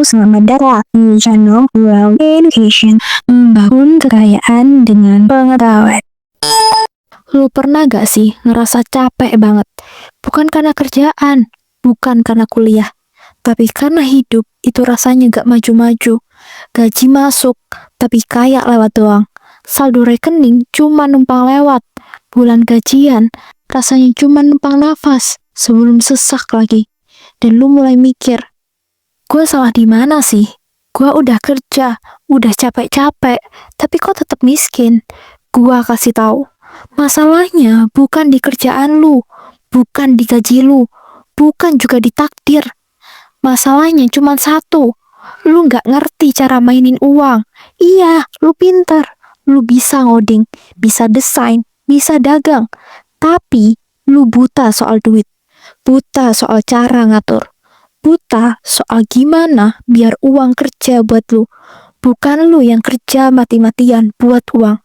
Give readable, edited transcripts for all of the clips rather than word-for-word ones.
selamat datang di channel Well Education, membangun kekayaan dengan pengetahuan. Lu pernah gak sih ngerasa capek banget? Bukan karena kerjaan, bukan karena kuliah, tapi karena hidup itu rasanya gak maju-maju. Gaji masuk, tapi kayak lewat doang. Saldo rekening cuma numpang lewat. Bulan gajian, rasanya cuma numpang nafas sebelum sesak lagi. Dan lu mulai mikir, gue salah di mana sih? Gue udah kerja, udah capek-capek, tapi kok tetap miskin? Gue kasih tahu, masalahnya bukan di kerjaan lu, bukan di gaji lu, bukan juga di takdir. Masalahnya cuma satu, lu nggak ngerti cara mainin uang. Iya, lu pinter, lu bisa ngoding, bisa desain, bisa dagang, tapi lu buta soal duit, buta soal cara ngatur, buta soal gimana biar uang kerja buat lu. Bukan lu yang kerja mati-matian buat uang.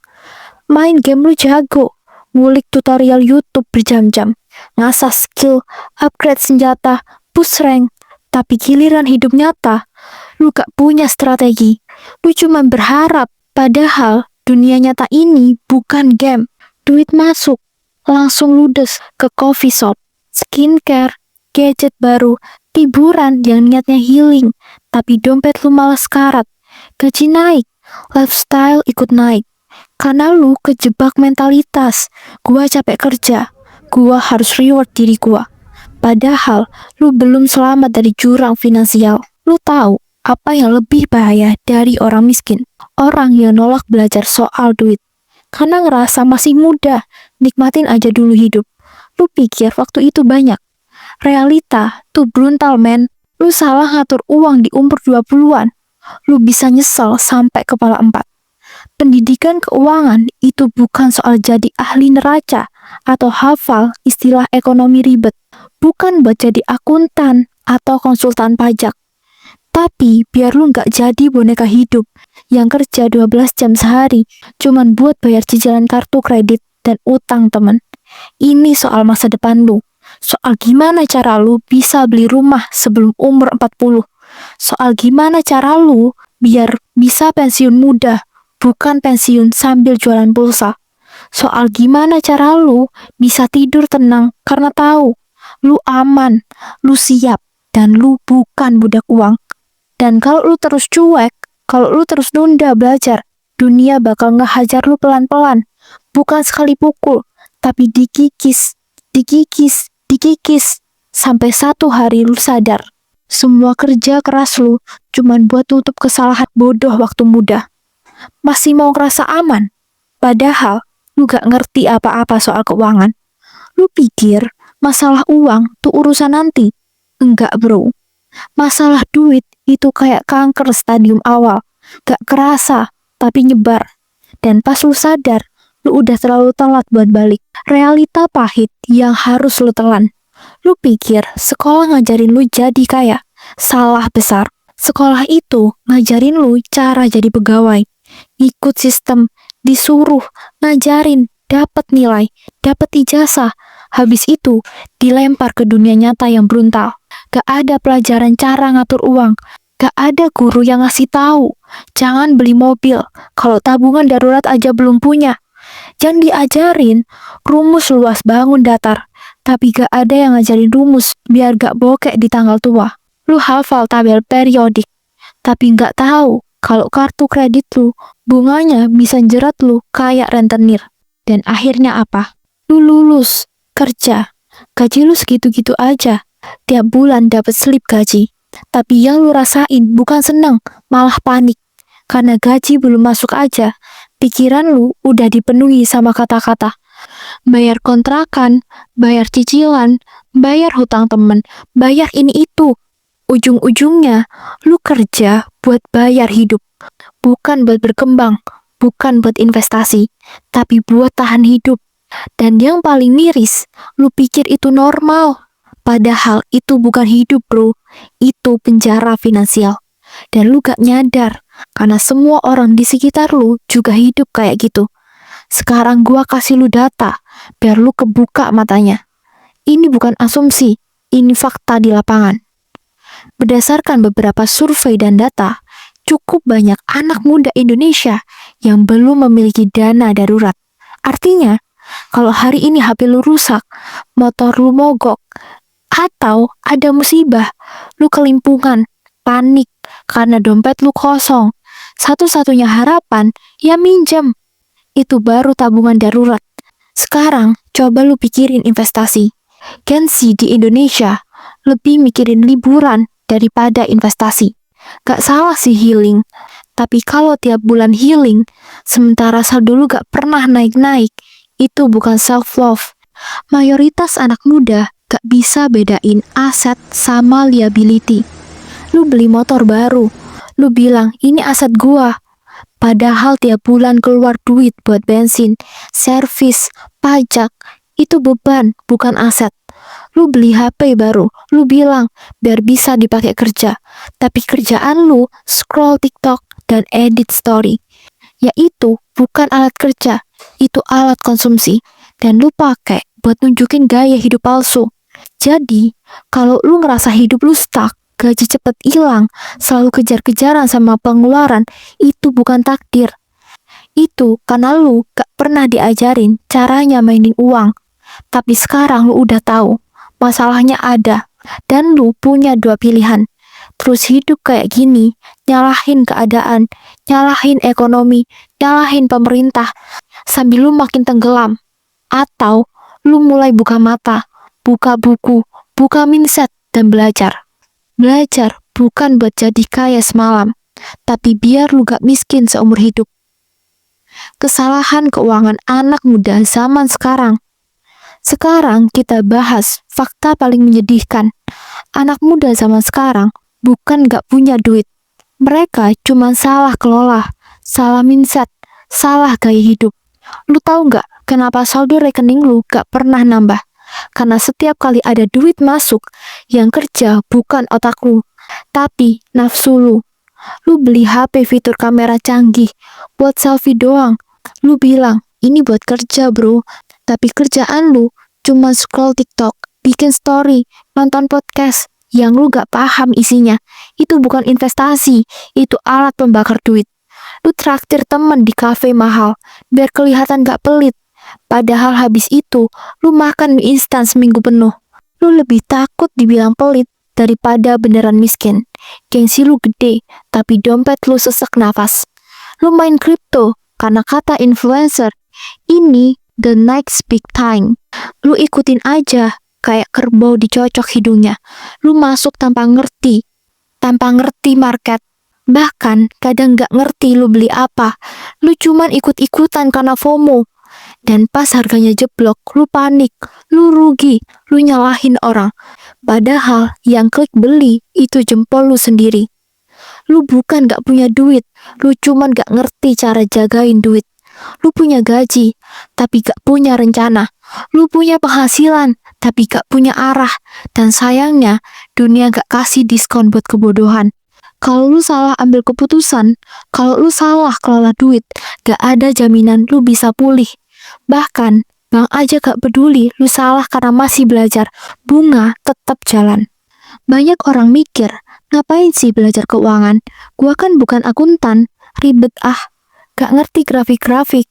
Main game lu jago, ngulik tutorial YouTube berjam-jam, ngasah skill, upgrade senjata, push rank, tapi giliran hidup nyata, lu gak punya strategi. Lu cuma berharap, padahal dunia nyata ini bukan game. Duit masuk, langsung ludes ke coffee shop, skincare, gadget baru, hiburan yang niatnya healing, tapi dompet lu malah sekarat. Gaji naik, lifestyle ikut naik. Karena lu kejebak mentalitas, gua capek kerja, gua harus reward diri gua. Padahal lu belum selamat dari jurang finansial. Lu tahu apa yang lebih bahaya dari orang miskin? Orang yang nolak belajar soal duit. Karena ngerasa masih muda, nikmatin aja dulu hidup. Lu pikir waktu itu banyak. Realita tuh brutal, men. Lu salah ngatur uang di umur 20-an. Lu bisa nyesal sampai kepala 4. Pendidikan keuangan itu bukan soal jadi ahli neraca atau hafal istilah ekonomi ribet. Bukan buat jadi akuntan atau konsultan pajak. Tapi biar lu nggak jadi boneka hidup yang kerja 12 jam sehari cuman buat bayar cicilan kartu kredit dan utang temen. Ini soal masa depan lu. Soal gimana cara lu bisa beli rumah sebelum umur 40. Soal gimana cara lu biar bisa pensiun muda, bukan pensiun sambil jualan pulsa. Soal gimana cara lu bisa tidur tenang karena tahu lu aman, lu siap, dan lu bukan budak uang. Dan kalau lu terus cuek, kalau lu terus nunda belajar, dunia bakal ngehajar lu pelan-pelan. Bukan sekali pukul, tapi dikikis, dikikis, dikikis. Sampai satu hari lu sadar, semua kerja keras lu cuman buat tutup kesalahan bodoh waktu muda. Masih mau ngerasa aman? Padahal lu gak ngerti apa-apa soal keuangan. Lu pikir masalah uang tuh urusan nanti? Enggak, bro. Masalah duit itu kayak kanker stadium awal. Gak kerasa, tapi nyebar. Dan pas lu sadar, lu udah terlalu telat buat balik. Realita pahit yang harus lu telan. Lu pikir sekolah ngajarin lu jadi kaya? Salah besar. Sekolah itu ngajarin lu cara jadi pegawai. Ikut sistem, disuruh, ngajarin, dapat nilai, dapat ijazah. Habis itu dilempar ke dunia nyata yang brutal. Gak ada pelajaran cara ngatur uang. Gak ada guru yang ngasih tahu jangan beli mobil kalau tabungan darurat aja belum punya. Yang diajarin rumus luas bangun datar, tapi gak ada yang ngajarin rumus biar gak bokek di tanggal tua. Lu hafal tabel periodik, tapi gak tahu kalau kartu kredit lu bunganya bisa jerat lu kayak rentenir. Dan akhirnya apa? Lu lulus, kerja, gaji lu segitu-gitu aja. Tiap bulan dapat slip gaji. Tapi yang lu rasain bukan seneng, malah panik. Karena gaji belum masuk aja, pikiran lu udah dipenuhi sama kata-kata. Bayar kontrakan, bayar cicilan, bayar hutang temen, bayar ini itu. Ujung-ujungnya, lu kerja buat bayar hidup. Bukan buat berkembang, bukan buat investasi, tapi buat tahan hidup. Dan yang paling miris, lu pikir itu normal. Padahal itu bukan hidup, bro. Itu penjara finansial. Dan lu gak nyadar, karena semua orang di sekitar lu juga hidup kayak gitu. Sekarang gua kasih lu data, biar lu kebuka matanya. Ini bukan asumsi, ini fakta di lapangan. Berdasarkan beberapa survei dan data, cukup banyak anak muda Indonesia yang belum memiliki dana darurat. Artinya, kalau hari ini HP lu rusak, motor lu mogok, atau ada musibah, lu kelimpungan, panik karena dompet lu kosong, satu-satunya harapan ya minjem. Itu baru tabungan darurat. Sekarang, coba lu pikirin investasi. Gen Z di Indonesia lebih mikirin liburan daripada investasi. Gak salah sih healing, tapi kalau tiap bulan healing, sementara saldo lu gak pernah naik-naik, itu bukan self-love. Mayoritas anak muda gak bisa bedain aset sama liability. Lu beli motor baru, lu bilang ini aset gua. Padahal tiap bulan keluar duit buat bensin, servis, pajak, itu beban, bukan aset. Lu beli HP baru, lu bilang biar bisa dipakai kerja. Tapi kerjaan lu scroll TikTok dan edit story. Yaitu bukan alat kerja, itu alat konsumsi. Dan lu pakai buat nunjukin gaya hidup palsu. Jadi, kalau lu ngerasa hidup lu stuck, gaji cepet hilang, selalu kejar-kejaran sama pengeluaran, itu bukan takdir. Itu karena lu gak pernah diajarin caranya mainin uang. Tapi sekarang lu udah tahu, masalahnya ada, dan lu punya dua pilihan. Terus hidup kayak gini, nyalahin keadaan, nyalahin ekonomi, nyalahin pemerintah, sambil lu makin tenggelam. Atau lu mulai buka mata, buka buku, buka mindset, dan belajar. Belajar bukan buat jadi kaya semalam, tapi biar lu gak miskin seumur hidup. Kesalahan keuangan anak muda zaman sekarang. Sekarang kita bahas fakta paling menyedihkan. Anak muda zaman sekarang bukan gak punya duit. Mereka cuma salah kelola, salah mindset, salah gaya hidup. Lu tahu gak kenapa saldo rekening lu gak pernah nambah? Karena setiap kali ada duit masuk, yang kerja bukan otak lu, tapi nafsu lu. Lu beli HP fitur kamera canggih, buat selfie doang. Lu bilang, ini buat kerja bro. Tapi kerjaan lu cuma scroll TikTok, bikin story, nonton podcast, yang lu gak paham isinya. Itu bukan investasi, itu alat pembakar duit. Lu traktir temen di kafe mahal, biar kelihatan gak pelit. Padahal habis itu, lu makan mie instan seminggu penuh. Lu lebih takut dibilang pelit daripada beneran miskin. Gengsi lu gede, tapi dompet lu sesek nafas. Lu main kripto, karena kata influencer, ini the next big time. Lu ikutin aja, kayak kerbau dicocok hidungnya. Lu masuk tanpa ngerti market. Bahkan kadang gak ngerti lu beli apa. Lu cuman ikut-ikutan karena FOMO. Dan pas harganya jeblok, lu panik, lu rugi, lu nyalahin orang. Padahal yang klik beli itu jempol lu sendiri. Lu bukan gak punya duit, lu cuman gak ngerti cara jagain duit. Lu punya gaji, tapi gak punya rencana. Lu punya penghasilan, tapi gak punya arah. Dan sayangnya, dunia gak kasih diskon buat kebodohan. Kalau lu salah ambil keputusan, kalau lu salah kelola duit, gak ada jaminan lu bisa pulih. Bahkan, bank aja gak peduli lu salah karena masih belajar, bunga tetap jalan. Banyak orang mikir, ngapain sih belajar keuangan? Gua kan bukan akuntan, ribet ah, gak ngerti grafik-grafik.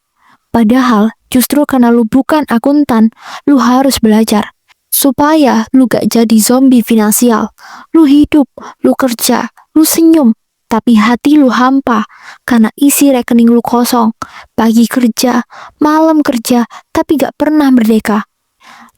Padahal, justru karena lu bukan akuntan, lu harus belajar. Supaya lu gak jadi zombie finansial. Lu hidup, lu kerja, lu senyum, tapi hati lu hampa karena isi rekening lu kosong. Pagi kerja, malam kerja, tapi gak pernah merdeka.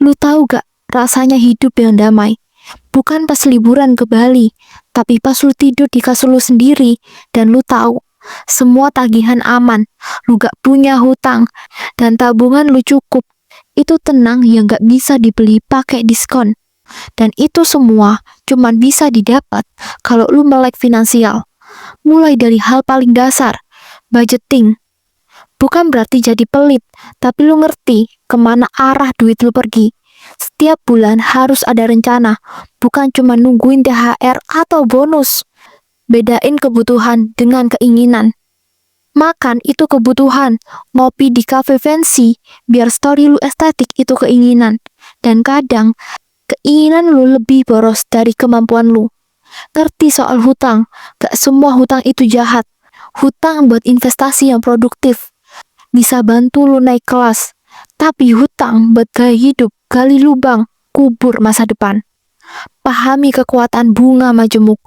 Lu tahu gak rasanya hidup yang damai? Bukan pas liburan ke Bali, tapi pas lu tidur di kasur lu sendiri dan lu tahu semua tagihan aman, lu gak punya hutang, dan tabungan lu cukup. Itu tenang yang gak bisa dibeli pakai diskon. Dan itu semua cuman bisa didapat kalau lu melek finansial. Mulai dari hal paling dasar, budgeting. Bukan berarti jadi pelit, tapi lu ngerti kemana arah duit lu pergi. Setiap bulan harus ada rencana, bukan cuma nungguin THR atau bonus. Bedain kebutuhan dengan keinginan. Makan itu kebutuhan, ngopi di cafe fancy, biar story lu estetik itu keinginan. Dan kadang, keinginan lu lebih boros dari kemampuan lu. ngerti soal hutang. Gak semua hutang itu jahat. Hutang buat investasi yang produktif, bisa bantu lu naik kelas. Tapi hutang buat gaya hidup, gali lubang, kubur masa depan. Pahami kekuatan bunga majemuk.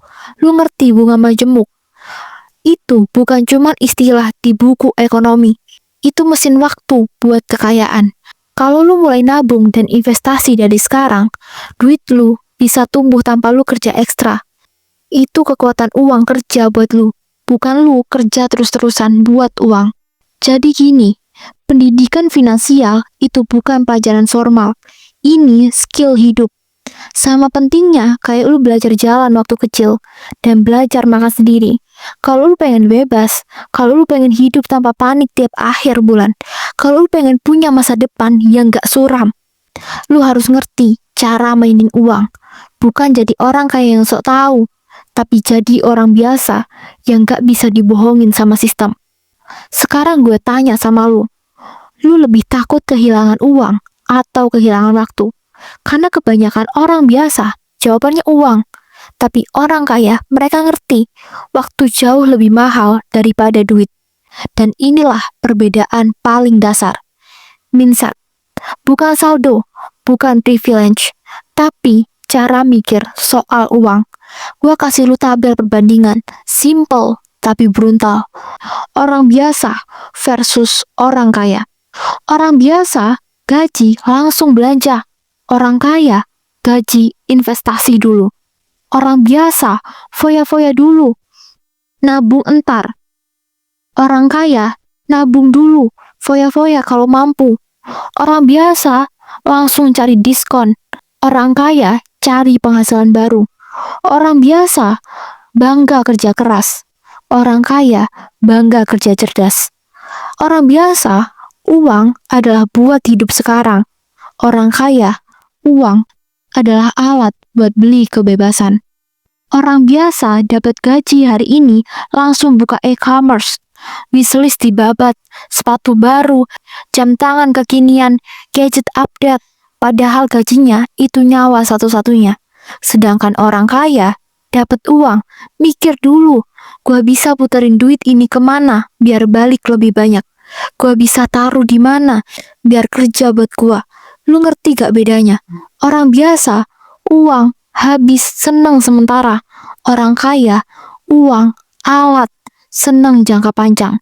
Lu ngerti bunga majemuk? Itu bukan cuma istilah di buku ekonomi. Itu mesin waktu buat kekayaan. Kalau lu mulai nabung dan investasi dari sekarang, duit lu bisa tumbuh tanpa lu kerja ekstra. Itu kekuatan uang kerja buat lu, bukan lu kerja terus-terusan buat uang. Jadi gini, pendidikan finansial itu bukan pelajaran formal. Ini skill hidup. Sama pentingnya kayak lu belajar jalan waktu kecil dan belajar makan sendiri. Kalau lu pengen bebas, kalau lu pengen hidup tanpa panik tiap akhir bulan, kalau lu pengen punya masa depan yang gak suram, lu harus ngerti cara mainin uang. Bukan jadi orang kaya yang sok tahu, tapi jadi orang biasa yang gak bisa dibohongin sama sistem. Sekarang gue tanya sama lu lebih takut kehilangan uang atau kehilangan waktu? Karena kebanyakan orang biasa, jawabannya uang. Tapi orang kaya, mereka ngerti waktu jauh lebih mahal daripada duit. Dan inilah perbedaan paling dasar. Mindset, bukan saldo, bukan privilege, tapi cara mikir soal uang. Gua kasih lu tabel perbandingan, simple tapi brutal. Orang biasa versus orang kaya. Orang biasa gaji langsung belanja. Orang kaya gaji investasi dulu. Orang biasa foya-foya dulu, nabung entar. Orang kaya nabung dulu, foya-foya kalau mampu. Orang biasa langsung cari diskon. Orang kaya cari penghasilan baru. Orang biasa bangga kerja keras. Orang kaya bangga kerja cerdas. Orang biasa, uang adalah buat hidup sekarang. Orang kaya, uang adalah alat buat beli kebebasan. Orang biasa dapat gaji hari ini langsung buka e-commerce, wishlist dibabat, sepatu baru, jam tangan kekinian, gadget update, padahal gajinya itu nyawa satu-satunya. Sedangkan orang kaya dapat uang, mikir dulu, gua bisa puterin duit ini kemana biar balik lebih banyak. Gua bisa taruh di mana biar kerja buat gua. Lu ngerti gak bedanya? Orang biasa, uang habis seneng sementara. Orang kaya, uang alat seneng jangka panjang.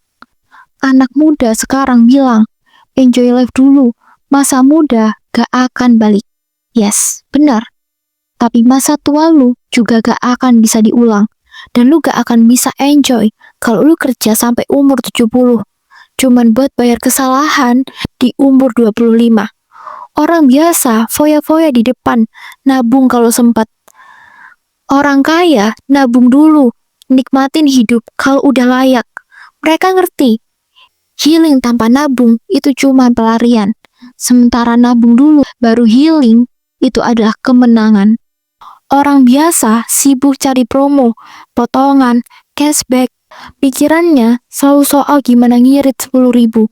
Anak muda sekarang bilang, enjoy life dulu. Masa muda gak akan balik. Yes, benar. Tapi masa tua lu juga gak akan bisa diulang. Dan lu gak akan bisa enjoy kalau lu kerja sampai umur 70. Cuman buat bayar kesalahan di umur 25. Orang biasa foya-foya di depan, nabung kalau sempat. Orang kaya nabung dulu, nikmatin hidup kalau udah layak. Mereka ngerti, healing tanpa nabung itu cuma pelarian. Sementara nabung dulu baru healing, itu adalah kemenangan. Orang biasa sibuk cari promo, potongan, cashback. Pikirannya selalu soal gimana ngirit 10.000.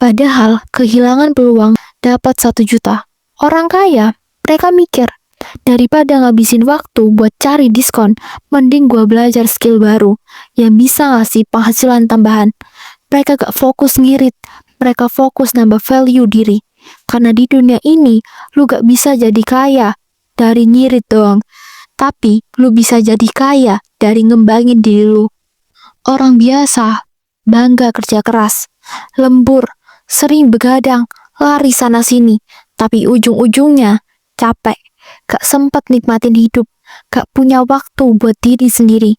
Padahal kehilangan peluang dapat 1 juta. Orang kaya, mereka mikir, daripada ngabisin waktu buat cari diskon, mending gua belajar skill baru yang bisa ngasih penghasilan tambahan. Mereka gak fokus ngirit, mereka fokus nambah value diri. Karena di dunia ini, lu gak bisa jadi kaya dari ngirit doang. Tapi, lu bisa jadi kaya dari ngembangin diri lu. Orang biasa, bangga kerja keras, lembur, sering begadang, lari sana-sini. Tapi ujung-ujungnya, capek. Gak sempat nikmatin hidup, gak punya waktu buat diri sendiri.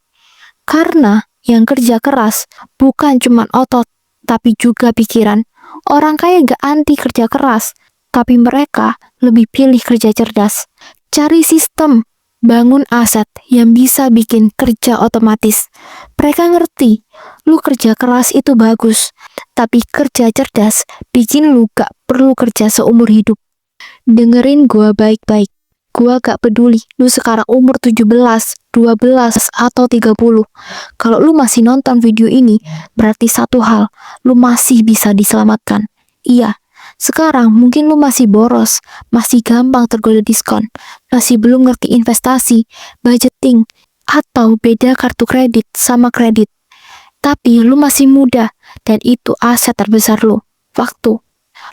Karena yang kerja keras bukan cuma otot, tapi juga pikiran. Orang kaya gak anti kerja keras, tapi mereka lebih pilih kerja cerdas. Cari sistem, bangun aset yang bisa bikin kerja otomatis. Mereka ngerti, lu kerja keras itu bagus, tapi kerja cerdas bikin lu gak perlu kerja seumur hidup. Dengerin gua baik-baik. Gua gak peduli lu sekarang umur 17, 12, atau 30. Kalau lu masih nonton video ini, berarti satu hal, lu masih bisa diselamatkan. Iya, sekarang mungkin lu masih boros, masih gampang tergoda diskon, masih belum ngerti investasi, budgeting, atau beda kartu kredit sama kredit. Tapi lu masih muda, dan itu aset terbesar lu, waktu.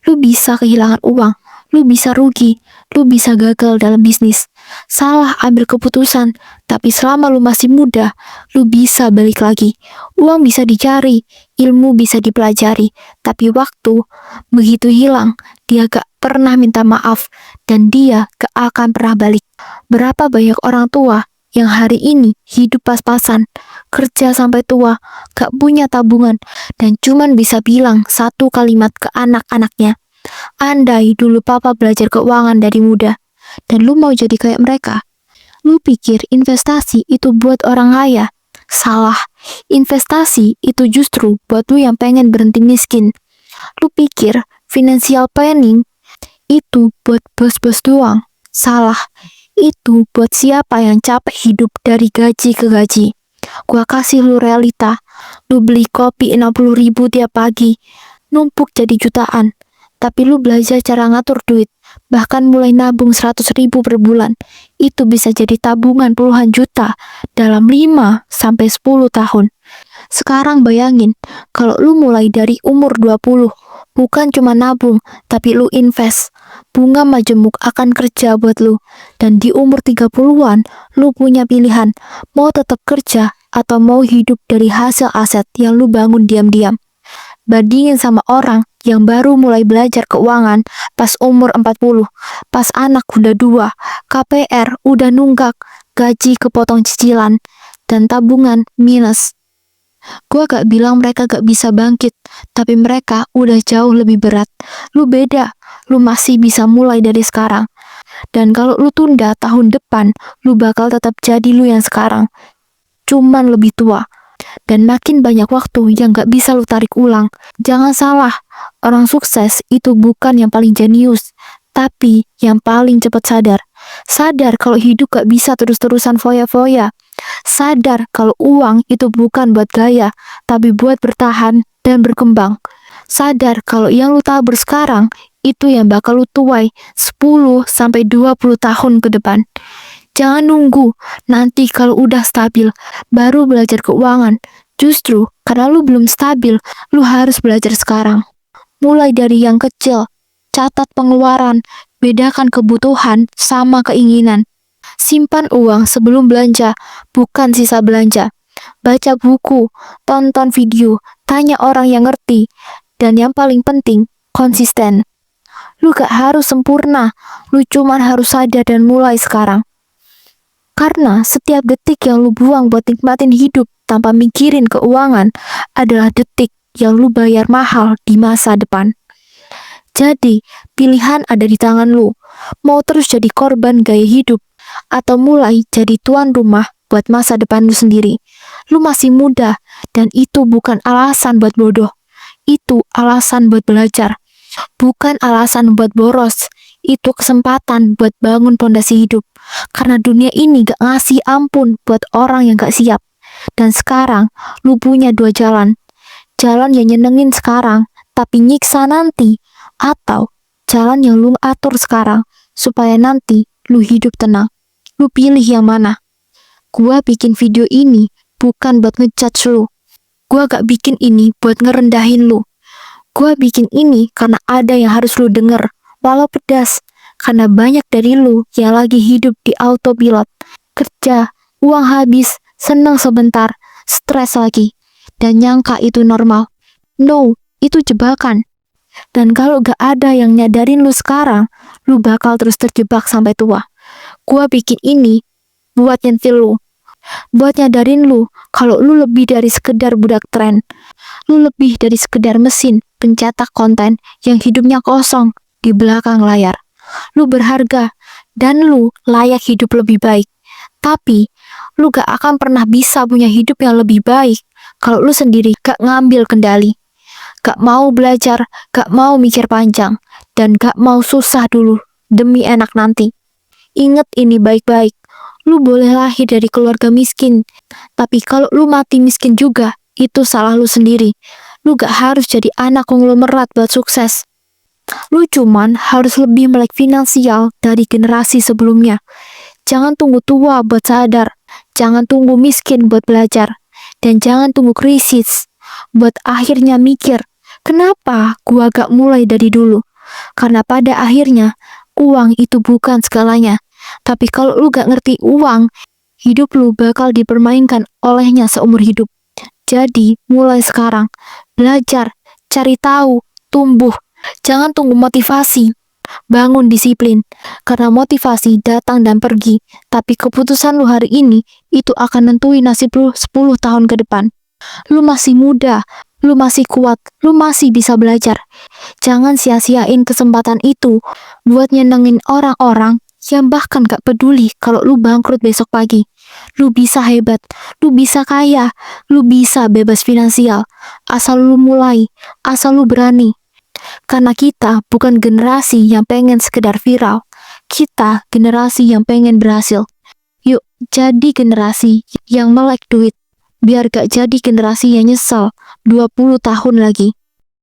Lu bisa kehilangan uang, lu bisa rugi, lu bisa gagal dalam bisnis. Salah ambil keputusan, tapi selama lu masih muda, lu bisa balik lagi. Uang bisa dicari, ilmu bisa dipelajari, tapi waktu begitu hilang, dia gak pernah minta maaf, dan dia gak akan pernah balik. Berapa banyak orang tua yang hari ini hidup pas-pasan, kerja sampai tua, gak punya tabungan, dan cuman bisa bilang satu kalimat ke anak-anaknya, andai dulu papa belajar keuangan dari muda, dan lu mau jadi kayak mereka. Lu pikir investasi itu buat orang kaya? Salah, investasi itu justru buat lu yang pengen berhenti miskin. Lu pikir financial planning itu buat bos-bos doang? Salah, itu buat siapa yang capek hidup dari gaji ke gaji. Gua kasih lu realita, lu beli kopi 60.000 tiap pagi, numpuk jadi jutaan. Tapi lu belajar cara ngatur duit, bahkan mulai nabung 100.000 per bulan. Itu bisa jadi tabungan puluhan juta dalam 5-10 tahun. Sekarang bayangin, kalau lu mulai dari umur 20, bukan cuma nabung, tapi lu invest. Bunga majemuk akan kerja buat lu. Dan di umur 30-an, lu punya pilihan, mau tetap kerja atau mau hidup dari hasil aset yang lu bangun diam-diam. Bandingin sama orang yang baru mulai belajar keuangan pas umur 40, pas anak udah 2, KPR udah nunggak, gaji kepotong cicilan, dan tabungan minus. Gua gak bilang mereka gak bisa bangkit, tapi mereka udah jauh lebih berat. Lu beda, lu masih bisa mulai dari sekarang. Dan kalau lu tunda tahun depan, lu bakal tetap jadi lu yang sekarang, cuman lebih tua. Dan makin banyak waktu yang gak bisa lu tarik ulang. Jangan salah, orang sukses itu bukan yang paling jenius, tapi yang paling cepat sadar. Sadar kalau hidup gak bisa terus-terusan foya-foya. Sadar kalau uang itu bukan buat gaya, tapi buat bertahan dan berkembang. Sadar kalau yang lu tabur sekarang, itu yang bakal lu tuai 10-20 tahun ke depan. Jangan nunggu nanti kalau udah stabil baru belajar keuangan. Justru karena lu belum stabil, lu harus belajar sekarang. Mulai dari yang kecil, catat pengeluaran, bedakan kebutuhan sama keinginan. Simpan uang sebelum belanja, bukan sisa belanja. Baca buku, tonton video, tanya orang yang ngerti. Dan yang paling penting, konsisten. Lu gak harus sempurna, lu cuman harus sadar dan mulai sekarang. Karena setiap detik yang lu buang buat nikmatin hidup tanpa mikirin keuangan adalah detik yang lu bayar mahal di masa depan. Jadi, pilihan ada di tangan lu. Mau terus jadi korban gaya hidup atau mulai jadi tuan rumah buat masa depan lu sendiri. Lu masih muda dan itu bukan alasan buat bodoh. Itu alasan buat belajar. Bukan alasan buat boros. Itu kesempatan buat bangun pondasi hidup. Karena dunia ini gak ngasih ampun buat orang yang gak siap. Dan sekarang, lu punya 2 jalan. Jalan yang nyenengin sekarang, tapi nyiksa nanti. Atau jalan yang lu atur sekarang, supaya nanti lu hidup tenang. Lu pilih yang mana? Gua bikin video ini bukan buat ngejudge lu. Gua gak bikin ini buat ngerendahin lu. Gua bikin ini karena ada yang harus lu denger. Walau pedas, karena banyak dari lu yang lagi hidup di autopilot. Kerja, uang habis, senang sebentar, stres lagi, dan nyangka itu normal. No, itu jebakan. Dan kalau gak ada yang nyadarin lu sekarang, lu bakal terus terjebak sampai tua. Gua bikin ini buat nyentil lu. Buat nyadarin lu kalau lu lebih dari sekedar budak tren. Lu lebih dari sekedar mesin pencetak konten yang hidupnya kosong di belakang layar. Lu berharga dan lu layak hidup lebih baik. Tapi lu gak akan pernah bisa punya hidup yang lebih baik kalau lu sendiri gak ngambil kendali. Gak mau belajar, gak mau mikir panjang, dan gak mau susah dulu demi enak nanti. Ingat ini baik-baik. Lu boleh lahir dari keluarga miskin, tapi kalau lu mati miskin juga, itu salah lu sendiri. Lu gak harus jadi anak konglomerat buat sukses. Lu cuman harus lebih melek finansial dari generasi sebelumnya. Jangan tunggu tua buat sadar. Jangan tunggu miskin buat belajar. Dan jangan tunggu krisis buat akhirnya mikir, kenapa gua gak mulai dari dulu? Karena pada akhirnya, uang itu bukan segalanya. Tapi kalau lu gak ngerti uang, hidup lu bakal dipermainkan olehnya seumur hidup. Jadi, mulai sekarang, belajar, cari tahu, tumbuh. Jangan tunggu motivasi. Bangun disiplin. Karena motivasi datang dan pergi. Tapi keputusan lu hari ini, itu akan nentuin nasib lu 10 tahun ke depan. Lu masih muda, lu masih kuat, lu masih bisa belajar. Jangan sia-siain kesempatan itu buat nyenengin orang-orang yang bahkan gak peduli kalau lu bangkrut besok pagi. Lu bisa hebat, lu bisa kaya, lu bisa bebas finansial. Asal lu mulai, asal lu berani. Karena kita bukan generasi yang pengen sekedar viral. Kita generasi yang pengen berhasil. Yuk, jadi generasi yang melek duit. Biar gak jadi generasi yang nyesel 20 tahun lagi.